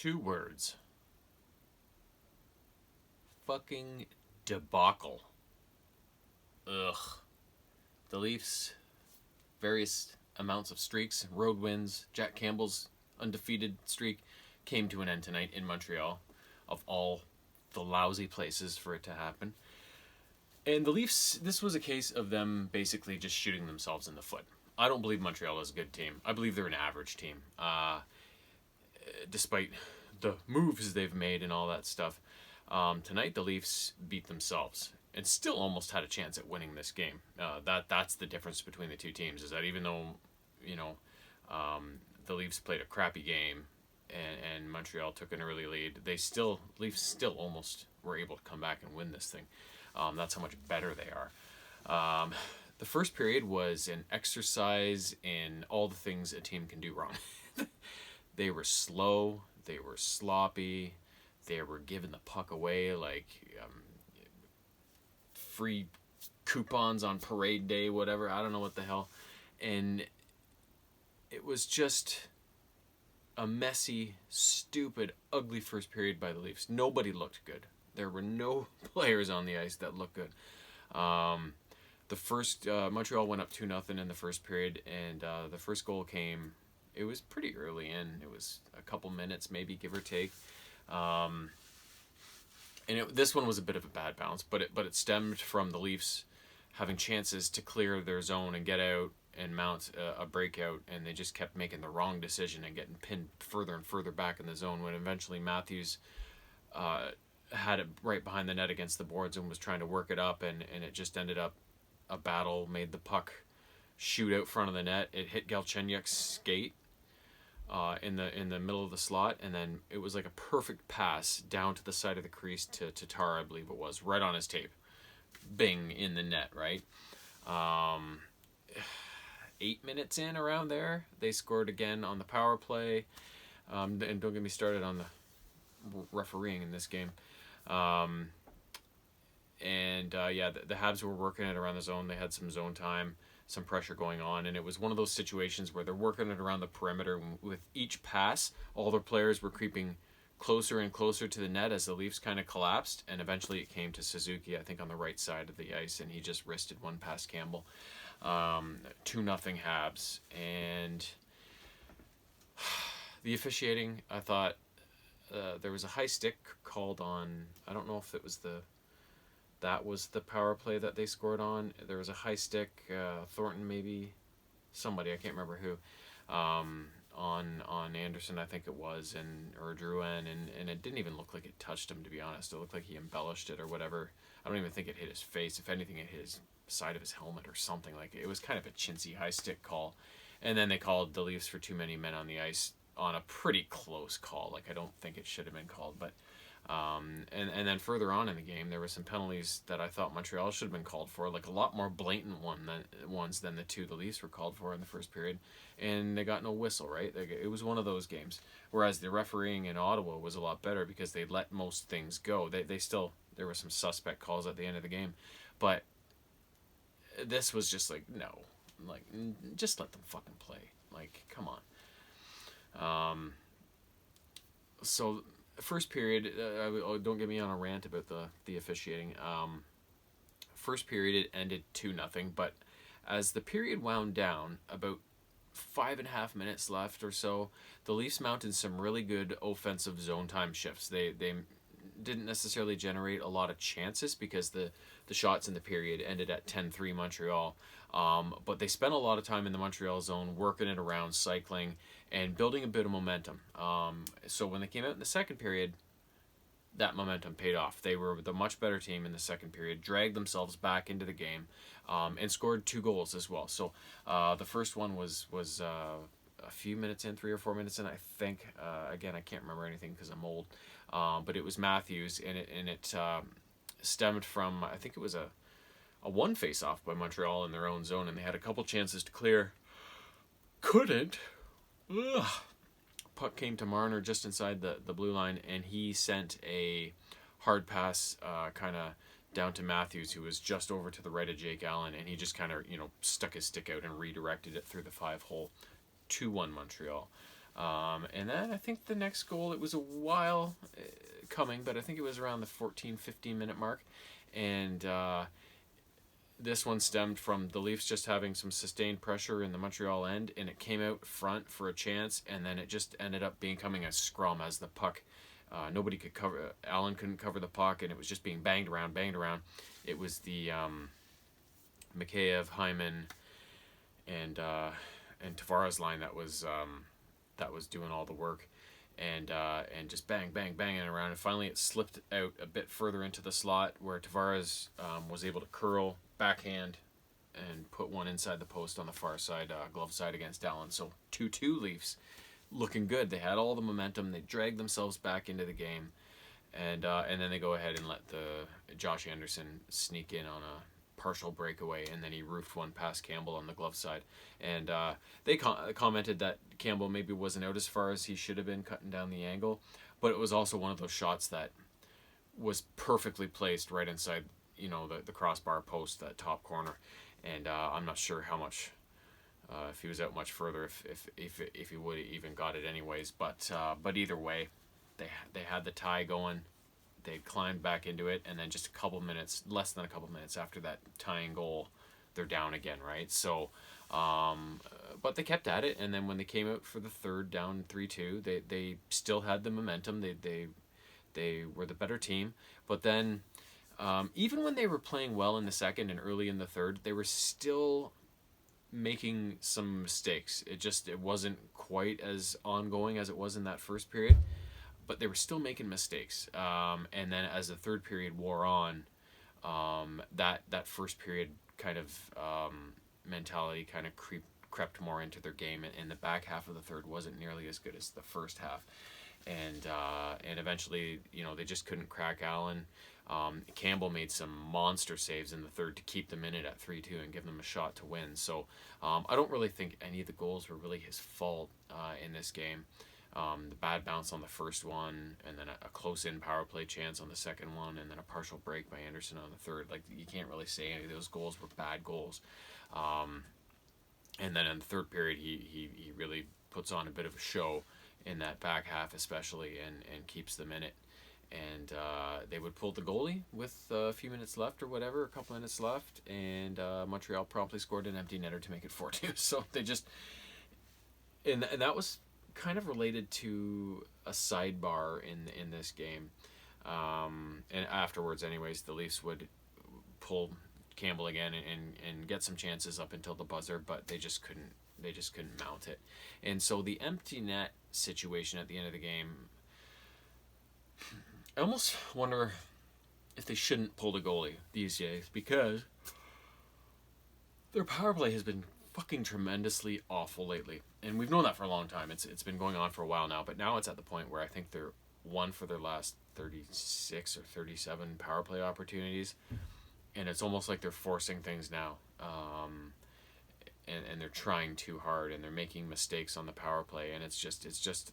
Two words. Fucking debacle. Ugh. The Leafs, various amounts of streaks, road wins, Jack Campbell's undefeated streak came to an end tonight in Montreal, of all the lousy places for it to happen. And the Leafs, this was a case of them basically just shooting themselves in the foot. I don't believe Montreal is a good team. I believe they're an average team. Despite the moves they've made and all that stuff. Tonight, the Leafs beat themselves and still almost had a chance at winning this game. That's the difference between the two teams, is that even though, the Leafs played a crappy game and Montreal took an early lead, Leafs still almost were able to come back and win this thing. That's how much better they are. The first period was an exercise in all the things a team can do wrong. They were slow, they were sloppy, they were giving the puck away like free coupons on parade day, whatever. I don't know what the hell. And it was just a messy, stupid, ugly first period by the Leafs. Nobody looked good. There were no players on the ice that looked good. The first Montreal went up 2-0 in the first period, and the first goal came. It was pretty early in. It was a couple minutes, maybe, give or take. This one was a bit of a bad bounce, but it stemmed from the Leafs having chances to clear their zone and get out and mount a breakout, and they just kept making the wrong decision and getting pinned further and further back in the zone, when eventually Matthews had it right behind the net against the boards and was trying to work it up, and it just ended up a battle, made the puck shoot out front of the net. It hit Galchenyuk's skate in the middle of the slot, and then it was like a perfect pass down to the side of the crease to Tatar, I believe it was, right on his tape. Bing, in the net, right? 8 minutes in, around there, they scored again on the power play. And don't get me started on the refereeing in this game. The Habs were working it around the zone. They had some zone time, some pressure going on, and it was one of those situations where they're working it around the perimeter. With each pass, all their players were creeping closer and closer to the net as the Leafs kind of collapsed, and eventually it came to Suzuki, I think, on the right side of the ice, and he just wristed one past Campbell. 2-0 Habs. And the officiating, I thought there was a high stick called on, I don't know if it was that was the power play that they scored on. There was a high stick, Thornton maybe, somebody, I can't remember who, on Anderson, I think it was, or Drouin, and it didn't even look like it touched him, to be honest. It looked like he embellished it or whatever. I don't even think it hit his face. If anything, it hit his side of his helmet or something. Like, it was kind of a chintzy high stick call. And then they called the Leafs for too many men on the ice on a pretty close call. Like, I don't think it should have been called, but and then further on in the game, there were some penalties that I thought Montreal should have been called for, like a lot more blatant ones than the two the Leafs were called for in the first period, and they got no whistle, right? It was one of those games. Whereas the refereeing in Ottawa was a lot better because they let most things go. They still, there were some suspect calls at the end of the game, but this was just like, no, like, just let them fucking play. Like, come on. So first period, don't get me on a rant about the officiating. First period, it ended 2-0, but as the period wound down, about 5.5 minutes left or so, the Leafs mounted some really good offensive zone time shifts. They didn't necessarily generate a lot of chances because the shots in the period ended at 10-3 Montreal, but they spent a lot of time in the Montreal zone working it around, cycling, and building a bit of momentum. So when they came out in the second period, that momentum paid off. They were the much better team in the second period, dragged themselves back into the game, and scored 2 goals as well. So the first one was a few minutes in, 3 or 4 minutes in, I think. Again, I can't remember anything because I'm old. But it was Matthews, and it stemmed from, I think it was a one face-off by Montreal in their own zone, and they had a couple chances to clear. Couldn't. Ugh. Puck came to Marner just inside the blue line, and he sent a hard pass kind of down to Matthews, who was just over to the right of Jake Allen, and he just kind of, stuck his stick out and redirected it through the 5-hole. 2-1 Montreal. And then I think the next goal, it was a while coming, but I think it was around the 14, 15-minute mark. And this one stemmed from the Leafs just having some sustained pressure in the Montreal end, and it came out front for a chance, and then it just ended up becoming a scrum as the puck. Nobody could cover. Allen couldn't cover the puck, and it was just being banged around, banged around. It was the Mikheyev, Hyman, and Tavares line that was doing all the work, and just banging around. And finally, it slipped out a bit further into the slot where Tavares was able to curl backhand and put one inside the post on the far side, glove side against Allen. So 2-2 Leafs, looking good. They had all the momentum. They dragged themselves back into the game, and then they go ahead and let the Josh Anderson sneak in on a partial breakaway, and then he roofed one past Campbell on the glove side. And they commented that Campbell maybe wasn't out as far as he should have been cutting down the angle, but it was also one of those shots that was perfectly placed right inside, the crossbar post, that top corner. And I'm not sure how much, if he was out much further, if he would have even got it anyways. But either way, they had the tie going. They climbed back into it, and then just less than a couple minutes after that tying goal, they're down again, right? So, but they kept at it, and then when they came out for the third, down 3-2, they still had the momentum. They were the better team, but then even when they were playing well in the second and early in the third, they were still making some mistakes. It wasn't quite as ongoing as it was in that first period, but they were still making mistakes. And then as the third period wore on, that first period kind of mentality kind of crept more into their game, and the back half of the third wasn't nearly as good as the first half. And eventually, they just couldn't crack Allen. Campbell made some monster saves in the third to keep them in it at 3-2 and give them a shot to win. So I don't really think any of the goals were really his fault in this game. The bad bounce on the first one, and then a close-in power play chance on the second one, and then a partial break by Anderson on the third. Like, you can't really say any of those goals were bad goals. And then in the third period, he really puts on a bit of a show in that back half especially, and keeps them in it. And they would pull the goalie with a few minutes left or whatever, a couple minutes left, and Montreal promptly scored an empty netter to make it 4-2. So they just... And that was kind of related to a sidebar in this game, and afterwards anyways, the Leafs would pull Campbell again and get some chances up until the buzzer, but they just couldn't mount it. And so the empty net situation at the end of the game, I almost wonder if they shouldn't pull the goalie these days, because their power play has been fucking tremendously awful lately, and we've known that for a long time. It's been going on for a while now, but now it's at the point where I think they're one for their last 36 or 37 power play opportunities, and it's almost like they're forcing things now, and they're trying too hard, and they're making mistakes on the power play, and it's just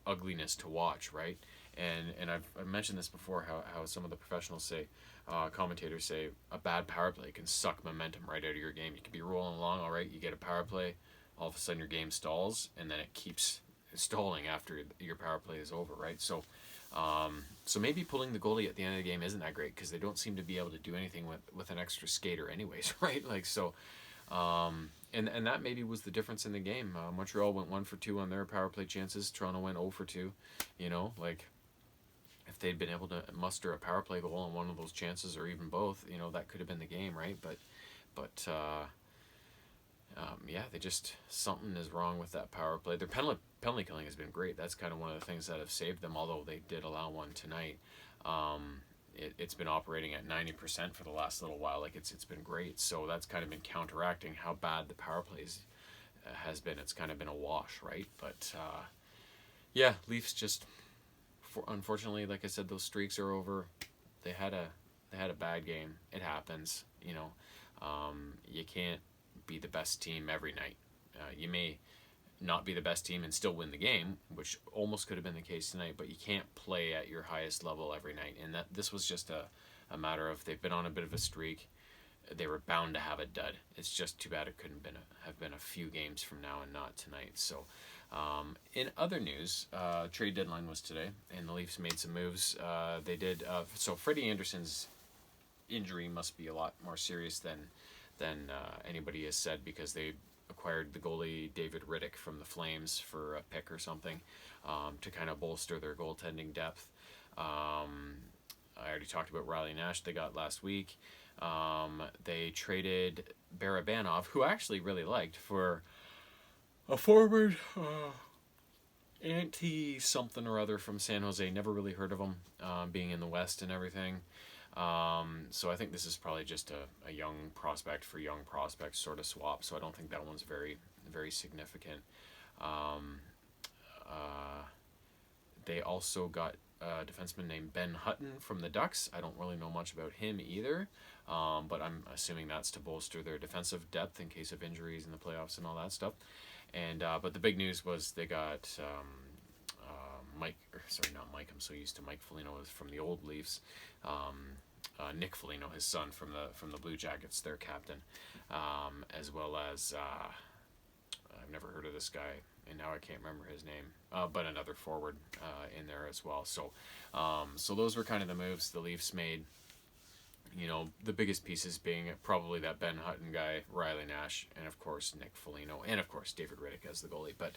ugliness to watch, right? And I've mentioned this before, how some of the professionals say, commentators say, a bad power play can suck momentum right out of your game. You could be rolling along, all right, you get a power play, all of a sudden your game stalls, and then it keeps stalling after your power play is over, right? So maybe pulling the goalie at the end of the game isn't that great, because they don't seem to be able to do anything with an extra skater anyways, right? Like, so, and that maybe was the difference in the game. Montreal went 1 for 2 on their power play chances. Toronto went 0 for 2, like... If they'd been able to muster a power play goal on one of those chances, or even both, that could have been the game, right? But yeah, something is wrong with that power play. Their penalty killing has been great. That's kind of one of the things that have saved them, although they did allow one tonight. It's been operating at 90% for the last little while. Like, it's been great. So that's kind of been counteracting how bad the power plays has been. It's kind of been a wash, right? But yeah, Leafs just... unfortunately, like I said, those streaks are over. They had a bad game. It happens, You can't be the best team every night. You may not be the best team and still win the game, which almost could have been the case tonight, but you can't play at your highest level every night. And that this was just a matter of, they've been on a bit of a streak. they were bound to have a dud. It's just too bad it couldn't have been a few games from now and not tonight. So, in other news, trade deadline was today, and the Leafs made some moves. They did. So Freddie Anderson's injury must be a lot more serious than anybody has said, because they acquired the goalie David Riddick from the Flames for a pick or something, to kind of bolster their goaltending depth. I already talked about Riley Nash they got last week. They traded Barabanov, who I actually really liked, for a forward, anti something or other from San Jose. Never really heard of him, being in the West and everything. So I think this is probably just a young prospect for young prospect sort of swap. So I don't think that one's very, very significant. They also got a defenseman named Ben Hutton from the Ducks. I don't really know much about him either, but I'm assuming that's to bolster their defensive depth in case of injuries in the playoffs and all that stuff. And but the big news was they got not Mike. I'm so used to Mike Foligno from the old Leafs. Nick Foligno, his son from the Blue Jackets, their captain, as well as I've never heard of this guy, and now I can't remember his name, but another forward in there as well. So, so those were kind of the moves the Leafs made. You know, the biggest pieces being probably that Ben Hutton guy, Riley Nash, and of course Nick Foligno, and of course David Riddick as the goalie. But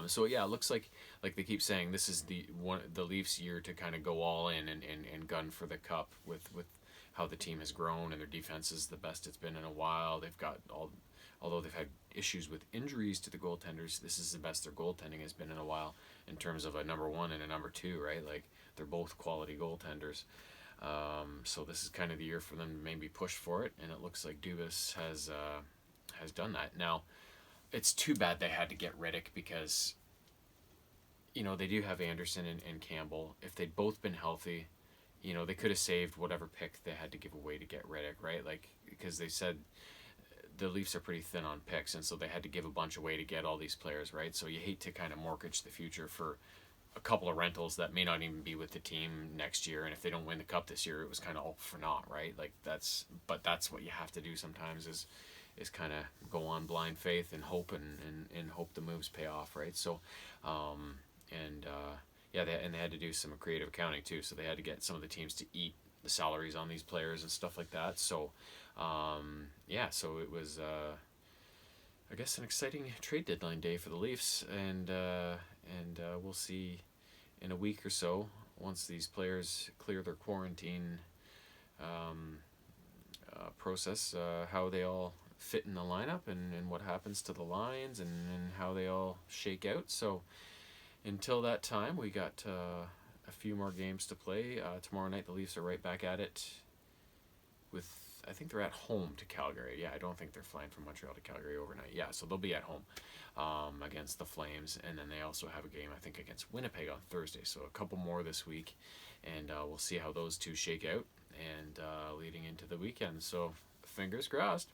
so yeah, it looks like they keep saying this is the Leafs' year to kind of go all in and gun for the cup with how the team has grown, and their defense is the best it's been in a while. They've got although they've had issues with injuries to the goaltenders, this is the best their goaltending has been in a while in terms of a number one and a number two, right? Like, they're both quality goaltenders. So this is kind of the year for them to maybe push for it, and it looks like Dubas has done that. Now, it's too bad they had to get Riddick, because, you know, they do have Anderson and Campbell. If they'd both been healthy, you know, they could have saved whatever pick they had to give away to get Riddick, right? Like, because they said the Leafs are pretty thin on picks, and so they had to give a bunch away to get all these players, right? So you hate to kind of mortgage the future for a couple of rentals that may not even be with the team next year, and if they don't win the cup this year, it was kind of all for naught, right? Like, that's what you have to do sometimes, is kind of go on blind faith and hope, and hope the moves pay off, right? So yeah, they had to do some creative accounting too, so they had to get some of the teams to eat the salaries on these players and stuff like that. So yeah, so it was I guess an exciting trade deadline day for the Leafs, and we'll see in a week or so, once these players clear their quarantine process, how they all fit in the lineup, and what happens to the lines, and how they all shake out. So until that time, we got a few more games to play. Tomorrow night, the Leafs are right back at it with, I think they're at home to Calgary. Yeah, I don't think they're flying from Montreal to Calgary overnight. Yeah, so they'll be at home against the Flames, and then they also have a game, I think, against Winnipeg on Thursday. So a couple more this week, and we'll see how those two shake out, and leading into the weekend. So fingers crossed.